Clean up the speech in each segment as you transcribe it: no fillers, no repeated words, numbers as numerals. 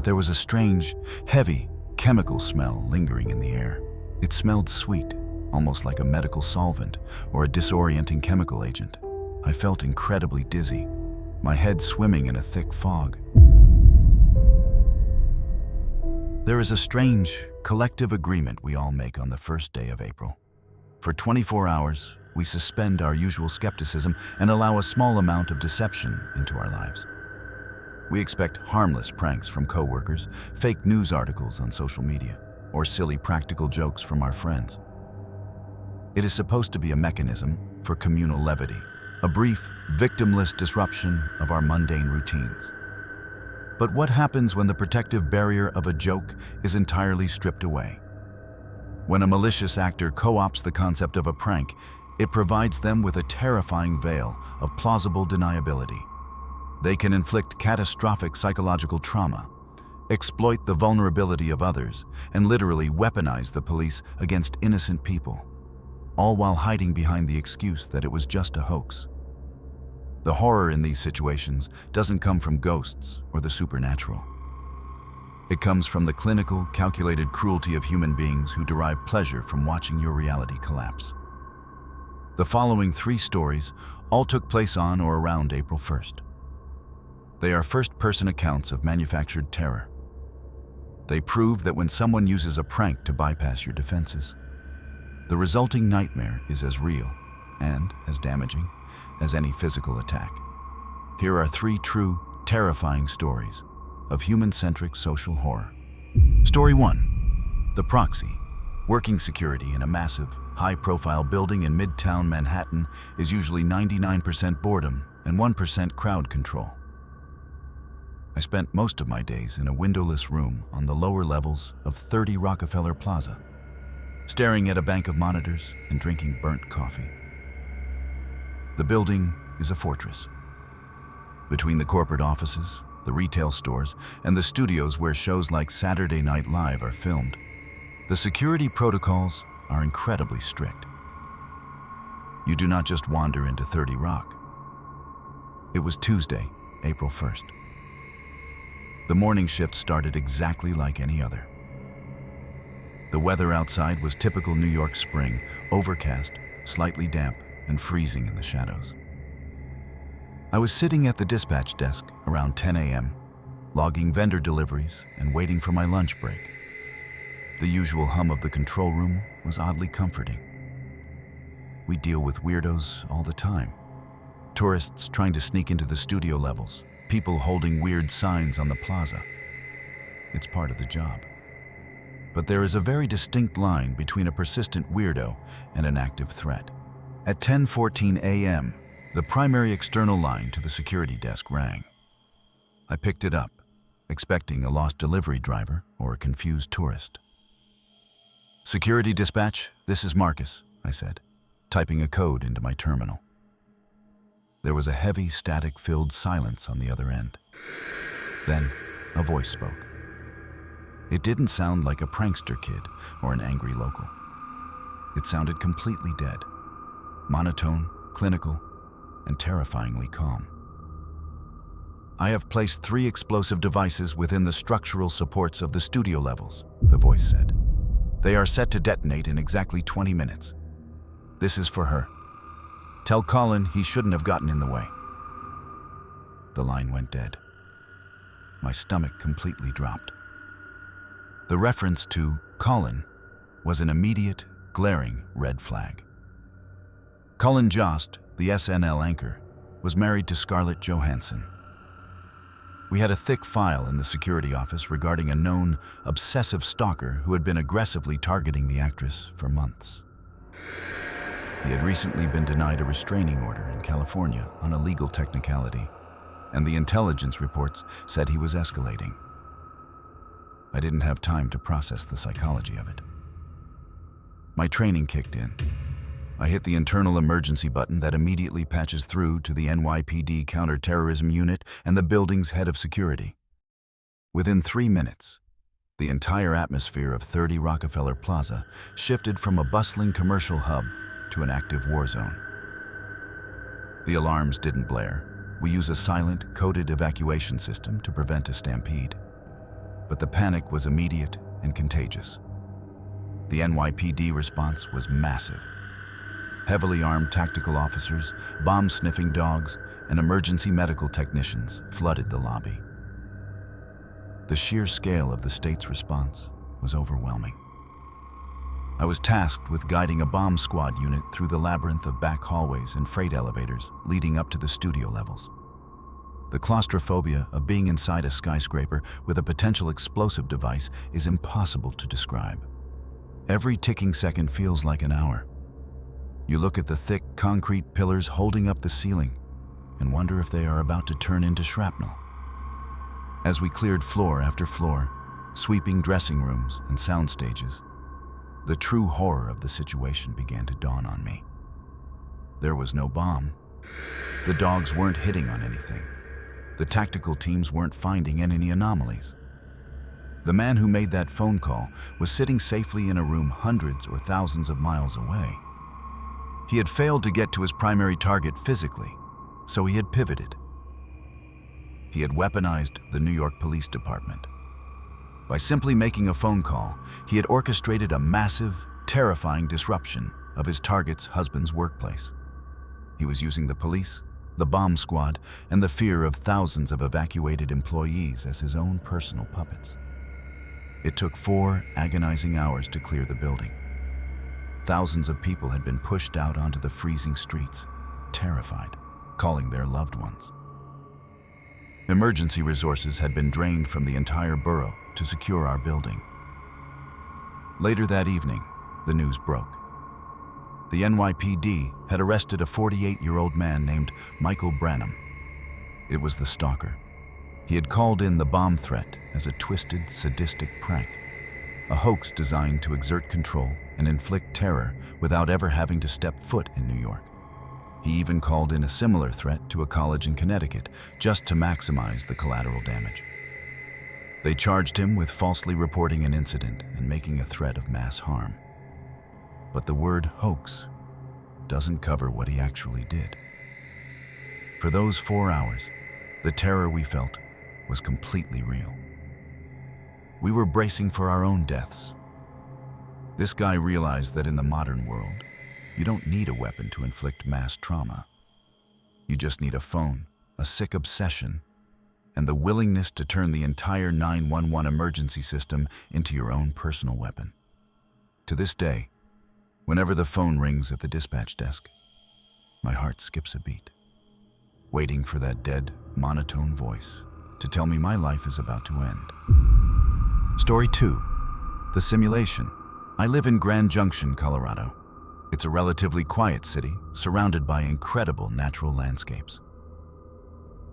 but there was a strange, heavy, chemical smell lingering in the air. It smelled sweet, almost like a medical solvent or a disorienting chemical agent. I felt incredibly dizzy, my head swimming in a thick fog. There is a strange, collective agreement we all make on the first day of April. For 24 hours, we suspend our usual skepticism and allow a small amount of deception into our lives. We expect harmless pranks from coworkers, fake news articles on social media, or silly practical jokes from our friends. It is supposed to be a mechanism for communal levity, a brief, victimless disruption of our mundane routines. But what happens when the protective barrier of a joke is entirely stripped away? When a malicious actor co-opts the concept of a prank, it provides them with a terrifying veil of plausible deniability. They can inflict catastrophic psychological trauma, exploit the vulnerability of others, and literally weaponize the police against innocent people, all while hiding behind the excuse that it was just a hoax. The horror in these situations doesn't come from ghosts or the supernatural. It comes from the clinical, calculated cruelty of human beings who derive pleasure from watching your reality collapse. The following 3 stories all took place on or around April 1st. They are first-person accounts of manufactured terror. They prove that when someone uses a prank to bypass your defenses, the resulting nightmare is as real and as damaging as any physical attack. Here are 3 true, terrifying stories of human-centric social horror. Story 1. The Proxy. Working security in a massive, high-profile building in Midtown Manhattan is usually 99% boredom and 1% crowd control. I spent most of my days in a windowless room on the lower levels of 30 Rockefeller Plaza, staring at a bank of monitors and drinking burnt coffee. The building is a fortress. Between the corporate offices, the retail stores, and the studios where shows like Saturday Night Live are filmed, the security protocols are incredibly strict. You do not just wander into 30 Rock. It was Tuesday, April 1st. The morning shift started exactly like any other. The weather outside was typical New York spring, overcast, slightly damp, and freezing in the shadows. I was sitting at the dispatch desk around 10 a.m., logging vendor deliveries and waiting for my lunch break. The usual hum of the control room was oddly comforting. We deal with weirdos all the time. Tourists trying to sneak into the studio levels, people holding weird signs on the plaza. It's part of the job. But there is a very distinct line between a persistent weirdo and an active threat. At 10:14 a.m., the primary external line to the security desk rang. I picked it up, expecting a lost delivery driver or a confused tourist. "Security dispatch, this is Marcus," I said, typing a code into my terminal. There was a heavy, static-filled silence on the other end. Then, a voice spoke. It didn't sound like a prankster kid or an angry local. It sounded completely dead, monotone, clinical, and terrifyingly calm. "I have placed 3 explosive devices within the structural supports of the studio levels," the voice said. "They are set to detonate in exactly 20 minutes. This is for her. Tell Colin he shouldn't have gotten in the way." The line went dead. My stomach completely dropped. The reference to Colin was an immediate, glaring red flag. Colin Jost, the SNL anchor, was married to Scarlett Johansson. We had a thick file in the security office regarding a known, obsessive stalker who had been aggressively targeting the actress for months. He had recently been denied a restraining order in California on a legal technicality, and the intelligence reports said he was escalating. I didn't have time to process the psychology of it. My training kicked in. I hit the internal emergency button that immediately patches through to the NYPD counterterrorism unit and the building's head of security. Within 3 minutes, the entire atmosphere of 30 Rockefeller Plaza shifted from a bustling commercial hub to an active war zone. The alarms didn't blare. We use a silent, coded evacuation system to prevent a stampede. but the panic was immediate and contagious. The NYPD response was massive. Heavily armed tactical officers, bomb-sniffing dogs, and emergency medical technicians flooded the lobby. The sheer scale of the state's response was overwhelming. I was tasked with guiding a bomb squad unit through the labyrinth of back hallways and freight elevators leading up to the studio levels. The claustrophobia of being inside a skyscraper with a potential explosive device is impossible to describe. Every ticking second feels like an hour. You look at the thick concrete pillars holding up the ceiling and wonder if they are about to turn into shrapnel. As we cleared floor after floor, sweeping dressing rooms and sound stages, the true horror of the situation began to dawn on me. There was no bomb. The dogs weren't hitting on anything. The tactical teams weren't finding any anomalies. The man who made that phone call was sitting safely in a room hundreds or thousands of miles away. He had failed to get to his primary target physically, so he had pivoted. He had weaponized the New York Police Department. By simply making a phone call, he had orchestrated a massive, terrifying disruption of his target's husband's workplace. He was using the police, the bomb squad, and the fear of thousands of evacuated employees as his own personal puppets. It took 4 agonizing hours to clear the building. Thousands of people had been pushed out onto the freezing streets, terrified, calling their loved ones. Emergency resources had been drained from the entire borough to secure our building. Later that evening, the news broke. The NYPD had arrested a 48-year-old man named Michael Branham. It was the stalker. He had called in the bomb threat as a twisted, sadistic prank, a hoax designed to exert control and inflict terror without ever having to step foot in New York. He even called in a similar threat to a college in Connecticut just to maximize the collateral damage. They charged him with falsely reporting an incident and making a threat of mass harm. But the word hoax doesn't cover what he actually did. For those 4 hours, the terror we felt was completely real. We were bracing for our own deaths. This guy realized that in the modern world, you don't need a weapon to inflict mass trauma. You just need a phone, a sick obsession, and the willingness to turn the entire 911 emergency system into your own personal weapon. To this day, whenever the phone rings at the dispatch desk, my heart skips a beat, waiting for that dead, monotone voice to tell me my life is about to end. Story 2. The Simulation. I live in Grand Junction, Colorado. It's a relatively quiet city, surrounded by incredible natural landscapes.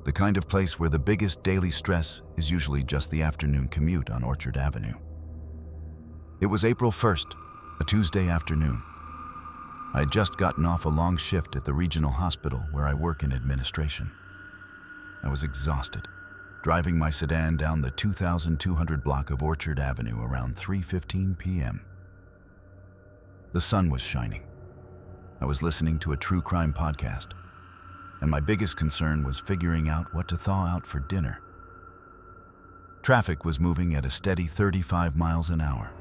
The kind of place where the biggest daily stress is usually just the afternoon commute on Orchard Avenue. It was April 1st, a Tuesday afternoon. I had just gotten off a long shift at the regional hospital where I work in administration. I was exhausted, driving my sedan down the 2,200 block of Orchard Avenue around 3:15 p.m. The sun was shining. I was listening to a true crime podcast, and my biggest concern was figuring out what to thaw out for dinner. Traffic was moving at a steady 35 miles an hour.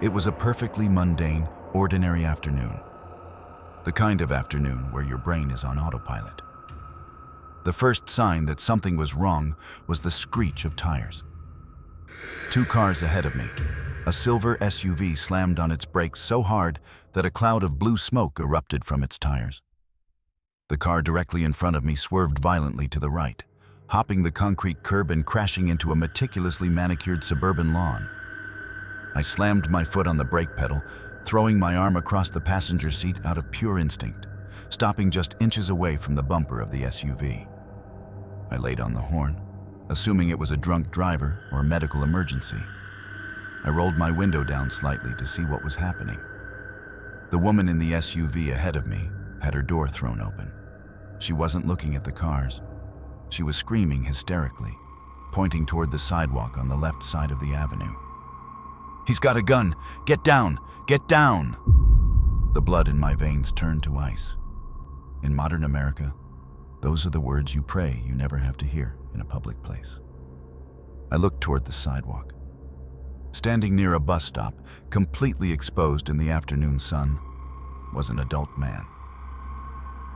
It was a perfectly mundane, ordinary afternoon. The kind of afternoon where your brain is on autopilot. The first sign that something was wrong was the screech of tires. 2 cars ahead of me. A silver SUV slammed on its brakes so hard that a cloud of blue smoke erupted from its tires. The car directly in front of me swerved violently to the right, hopping the concrete curb and crashing into a meticulously manicured suburban lawn. I slammed my foot on the brake pedal, throwing my arm across the passenger seat out of pure instinct, stopping just inches away from the bumper of the SUV. I laid on the horn, assuming it was a drunk driver or a medical emergency. I rolled my window down slightly to see what was happening. The woman in the SUV ahead of me had her door thrown open. She wasn't looking at the cars. She was screaming hysterically, pointing toward the sidewalk on the left side of the avenue. "He's got a gun! Get down! Get down!" The blood in my veins turned to ice. In modern America, those are the words you pray you never have to hear in a public place. I looked toward the sidewalk. Standing near a bus stop, completely exposed in the afternoon sun, was an adult man.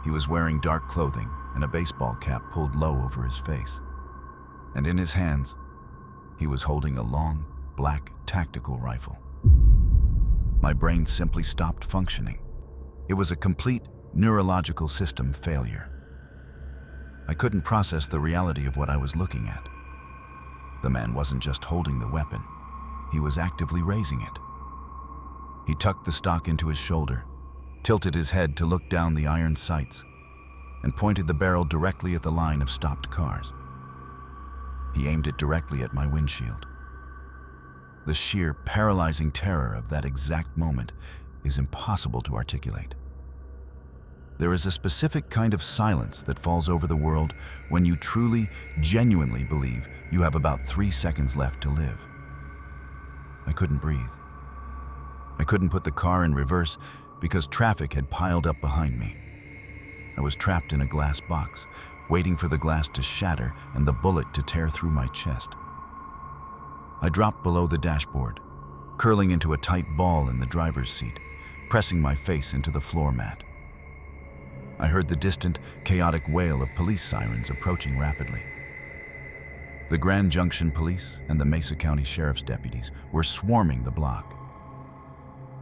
He was wearing dark clothing and a baseball cap pulled low over his face. And in his hands, he was holding a long, black tactical rifle. My brain simply stopped functioning. It was a complete neurological system failure. I couldn't process the reality of what I was looking at. The man wasn't just holding the weapon, he was actively raising it. He tucked the stock into his shoulder, tilted his head to look down the iron sights, and pointed the barrel directly at the line of stopped cars. He aimed it directly at my windshield. The sheer, paralyzing terror of that exact moment is impossible to articulate. There is a specific kind of silence that falls over the world when you truly, genuinely believe you have about 3 seconds left to live. I couldn't breathe. I couldn't put the car in reverse because traffic had piled up behind me. I was trapped in a glass box, waiting for the glass to shatter and the bullet to tear through my chest. I dropped below the dashboard, curling into a tight ball in the driver's seat, pressing my face into the floor mat. I heard the distant, chaotic wail of police sirens approaching rapidly. The Grand Junction Police and the Mesa County Sheriff's deputies were swarming the block.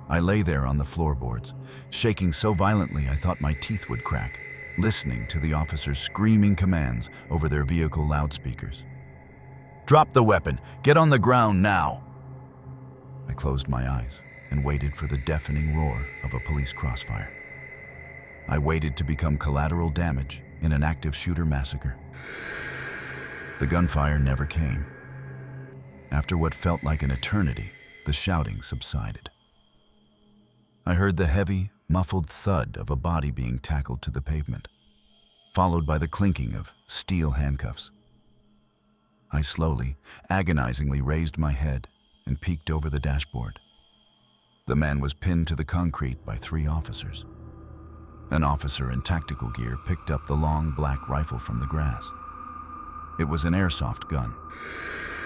I lay there on the floorboards, shaking so violently I thought my teeth would crack, listening to the officers' screaming commands over their vehicle loudspeakers. "Drop the weapon! Get on the ground now!" I closed my eyes and waited for the deafening roar of a police crossfire. I waited to become collateral damage in an active shooter massacre. The gunfire never came. After what felt like an eternity, the shouting subsided. I heard the heavy, muffled thud of a body being tackled to the pavement, followed by the clinking of steel handcuffs. I slowly, agonizingly raised my head and peeked over the dashboard. The man was pinned to the concrete by 3 officers. An officer in tactical gear picked up the long black rifle from the grass. It was an airsoft gun,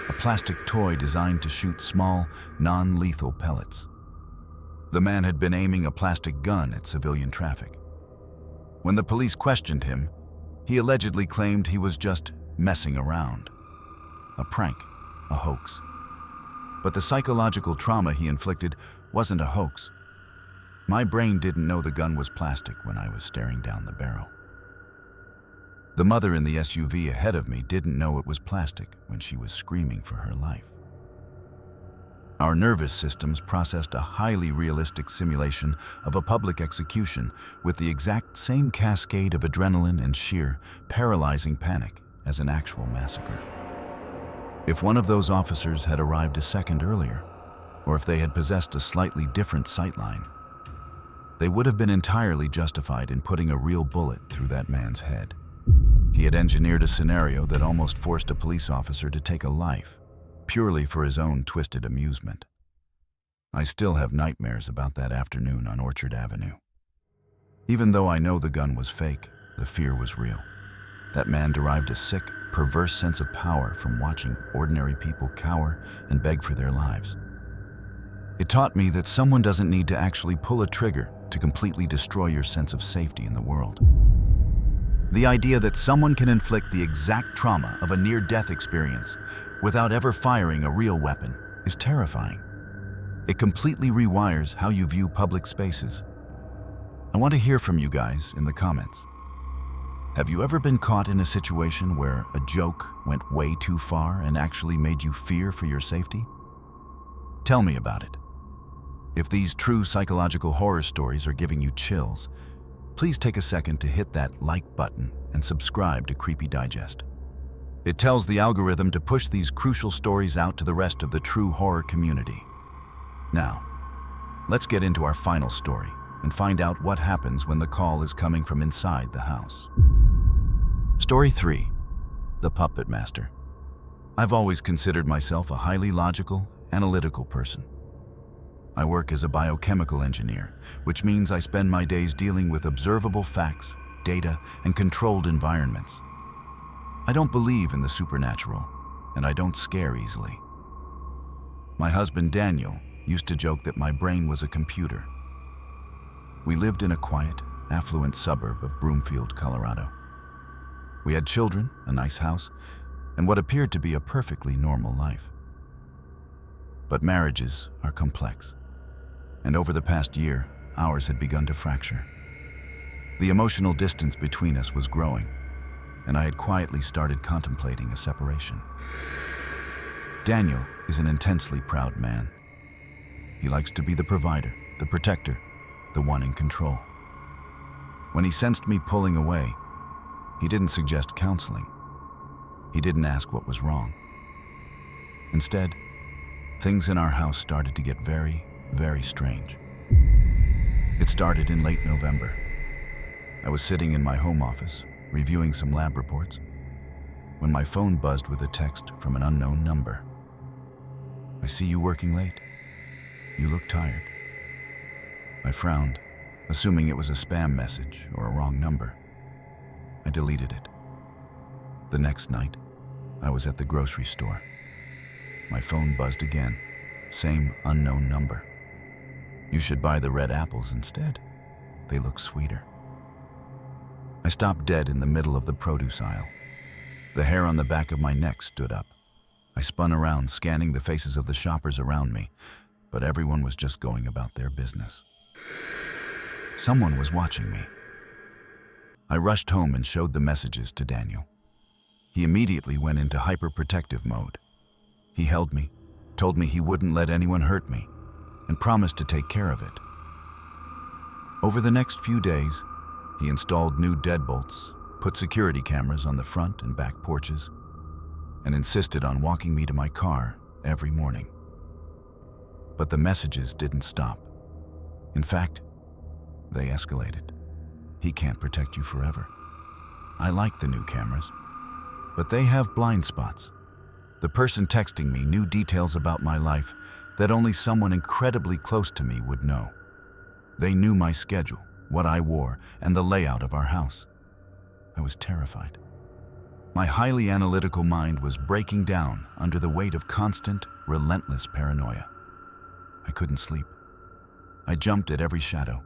a plastic toy designed to shoot small, non-lethal pellets. The man had been aiming a plastic gun at civilian traffic. When the police questioned him, he allegedly claimed he was just messing around. A prank, a hoax. But the psychological trauma he inflicted wasn't a hoax. My brain didn't know the gun was plastic when I was staring down the barrel. The mother in the SUV ahead of me didn't know it was plastic when she was screaming for her life. Our nervous systems processed a highly realistic simulation of a public execution with the exact same cascade of adrenaline and sheer, paralyzing panic as an actual massacre. If one of those officers had arrived a second earlier, or if they had possessed a slightly different sightline, they would have been entirely justified in putting a real bullet through that man's head. He had engineered a scenario that almost forced a police officer to take a life, purely for his own twisted amusement. I still have nightmares about that afternoon on Orchard Avenue. Even though I know the gun was fake, the fear was real. That man derived a sick, perverse sense of power from watching ordinary people cower and beg for their lives. It taught me that someone doesn't need to actually pull a trigger to completely destroy your sense of safety in the world. The idea that someone can inflict the exact trauma of a near-death experience without ever firing a real weapon is terrifying. It completely rewires how you view public spaces. I want to hear from you guys in the comments. Have you ever been caught in a situation where a joke went way too far and actually made you fear for your safety? Tell me about it. If these true psychological horror stories are giving you chills, please take a second to hit that like button and subscribe to Creepy Digest. It tells the algorithm to push these crucial stories out to the rest of the true horror community. Now, let's get into our final story and find out what happens when the call is coming from inside the house. Story 3. The Puppet Master. I've always considered myself a highly logical, analytical person. I work as a biochemical engineer, which means I spend my days dealing with observable facts, data, and controlled environments. I don't believe in the supernatural, and I don't scare easily. My husband Daniel used to joke that my brain was a computer. We lived in a quiet, affluent suburb of Broomfield, Colorado. We had children, a nice house, and what appeared to be a perfectly normal life. But marriages are complex, and over the past year, ours had begun to fracture. The emotional distance between us was growing, and I had quietly started contemplating a separation. Daniel is an intensely proud man. He likes to be the provider, the protector, the one in control. When he sensed me pulling away, he didn't suggest counseling. He didn't ask what was wrong. Instead, things in our house started to get very, very strange. It started in late November. I was sitting in my home office, reviewing some lab reports, when my phone buzzed with a text from an unknown number. "I see you working late. You look tired." I frowned, assuming it was a spam message or a wrong number. I deleted it. The next night, I was at the grocery store. My phone buzzed again, same unknown number. "You should buy the red apples instead. They look sweeter." I stopped dead in the middle of the produce aisle. The hair on the back of my neck stood up. I spun around, scanning the faces of the shoppers around me, but everyone was just going about their business. Someone was watching me. I rushed home and showed the messages to Daniel. He immediately went into hyper-protective mode. He held me, told me he wouldn't let anyone hurt me, and promised to take care of it. Over the next few days, he installed new deadbolts, put security cameras on the front and back porches, and insisted on walking me to my car every morning. But the messages didn't stop. In fact, they escalated. "He can't protect you forever. I like the new cameras, but they have blind spots." The person texting me knew details about my life that only someone incredibly close to me would know. They knew my schedule, what I wore, and the layout of our house. I was terrified. My highly analytical mind was breaking down under the weight of constant, relentless paranoia. I couldn't sleep. I jumped at every shadow.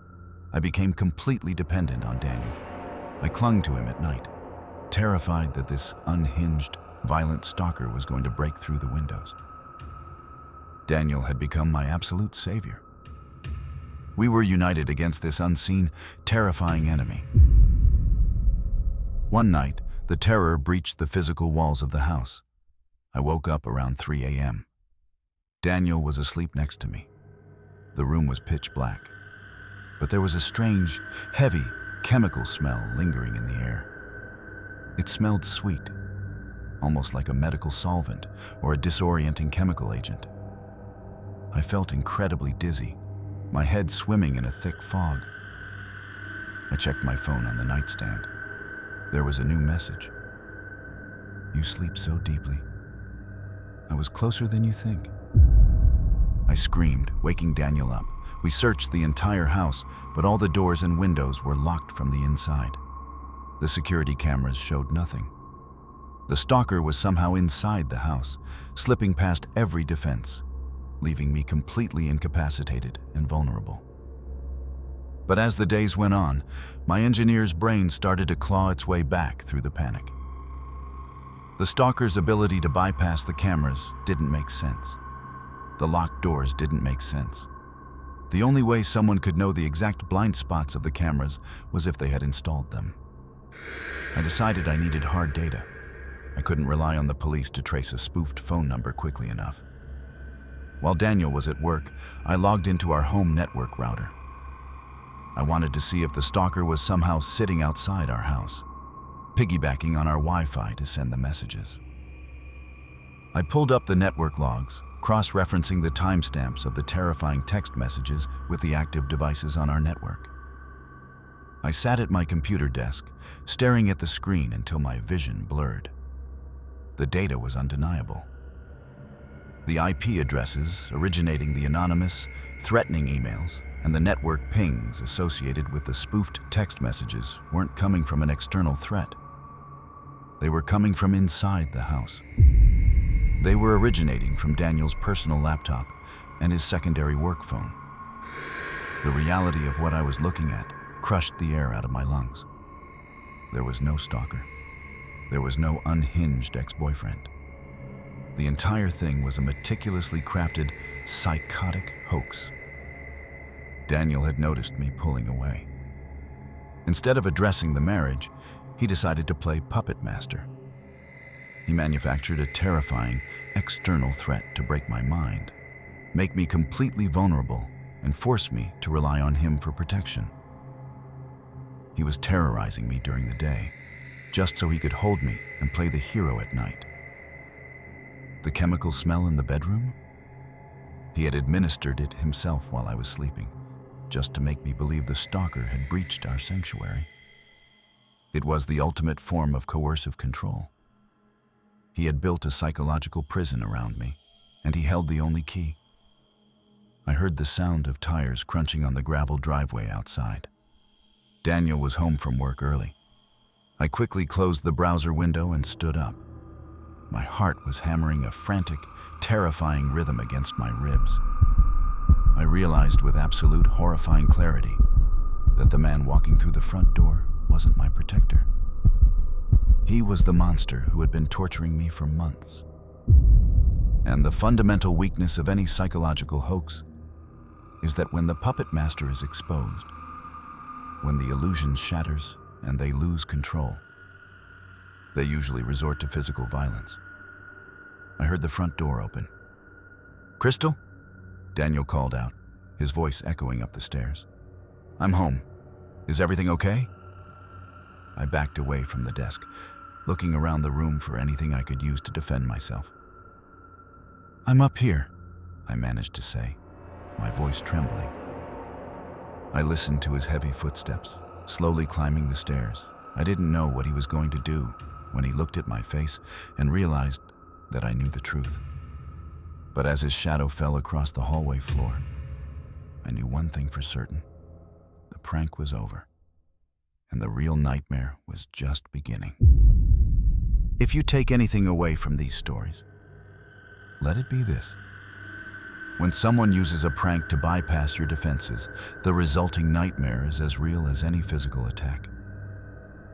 I became completely dependent on Daniel. I clung to him at night, terrified that this unhinged, violent stalker was going to break through the windows. Daniel had become my absolute savior. We were united against this unseen, terrifying enemy. One night, the terror breached the physical walls of the house. I woke up around 3 a.m. Daniel was asleep next to me. The room was pitch black, but there was a strange, heavy, chemical smell lingering in the air. It smelled sweet, almost like a medical solvent or a disorienting chemical agent. I felt incredibly dizzy, my head swimming in a thick fog. I checked my phone on the nightstand. There was a new message. "You sleep so deeply. I was closer than you think." I screamed, waking Daniel up. We searched the entire house, but all the doors and windows were locked from the inside. The security cameras showed nothing. The stalker was somehow inside the house, slipping past every defense, leaving me completely incapacitated and vulnerable. But as the days went on, my engineer's brain started to claw its way back through the panic. The stalker's ability to bypass the cameras didn't make sense. The locked doors didn't make sense. The only way someone could know the exact blind spots of the cameras was if they had installed them. I decided I needed hard data. I couldn't rely on the police to trace a spoofed phone number quickly enough. While Daniel was at work, I logged into our home network router. I wanted to see if the stalker was somehow sitting outside our house, piggybacking on our Wi-Fi to send the messages. I pulled up the network logs, cross-referencing the timestamps of the terrifying text messages with the active devices on our network. I sat at my computer desk, staring at the screen until my vision blurred. The data was undeniable. The IP addresses originating the anonymous, threatening emails and the network pings associated with the spoofed text messages weren't coming from an external threat. They were coming from inside the house. They were originating from Daniel's personal laptop and his secondary work phone. The reality of what I was looking at crushed the air out of my lungs. There was no stalker. There was no unhinged ex-boyfriend. The entire thing was a meticulously crafted, psychotic hoax. Daniel had noticed me pulling away. Instead of addressing the marriage, he decided to play puppet master. He manufactured a terrifying, external threat to break my mind, make me completely vulnerable, and force me to rely on him for protection. He was terrorizing me during the day, just so he could hold me and play the hero at night. The chemical smell in the bedroom? He had administered it himself while I was sleeping, just to make me believe the stalker had breached our sanctuary. It was the ultimate form of coercive control. He had built a psychological prison around me, and he held the only key. I heard the sound of tires crunching on the gravel driveway outside. Daniel was home from work early. I quickly closed the browser window and stood up. My heart was hammering a frantic, terrifying rhythm against my ribs. I realized with absolute horrifying clarity that the man walking through the front door wasn't my protector. He was the monster who had been torturing me for months. And the fundamental weakness of any psychological hoax is that when the puppet master is exposed, when the illusion shatters and they lose control, they usually resort to physical violence. I heard the front door open. "Crystal?" Daniel called out, his voice echoing up the stairs. "I'm home. Is everything okay?" I backed away from the desk, looking around the room for anything I could use to defend myself. "I'm up here," I managed to say, my voice trembling. I listened to his heavy footsteps, slowly climbing the stairs. I didn't know what he was going to do when he looked at my face and realized that I knew the truth. But as his shadow fell across the hallway floor, I knew one thing for certain. The prank was over, and the real nightmare was just beginning. If you take anything away from these stories, let it be this. When someone uses a prank to bypass your defenses, the resulting nightmare is as real as any physical attack.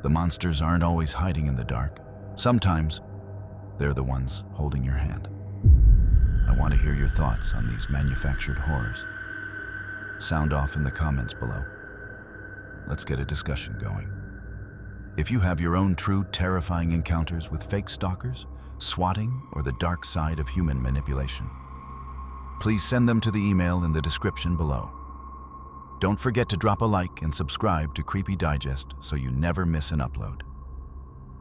The monsters aren't always hiding in the dark. Sometimes, they're the ones holding your hand. I want to hear your thoughts on these manufactured horrors. Sound off in the comments below. Let's get a discussion going. If you have your own true terrifying encounters with fake stalkers, swatting, or the dark side of human manipulation, please send them to the email in the description below. Don't forget to drop a like and subscribe to Creepy Digest so you never miss an upload.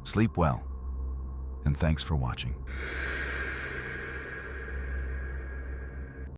Sleep well, and thanks for watching.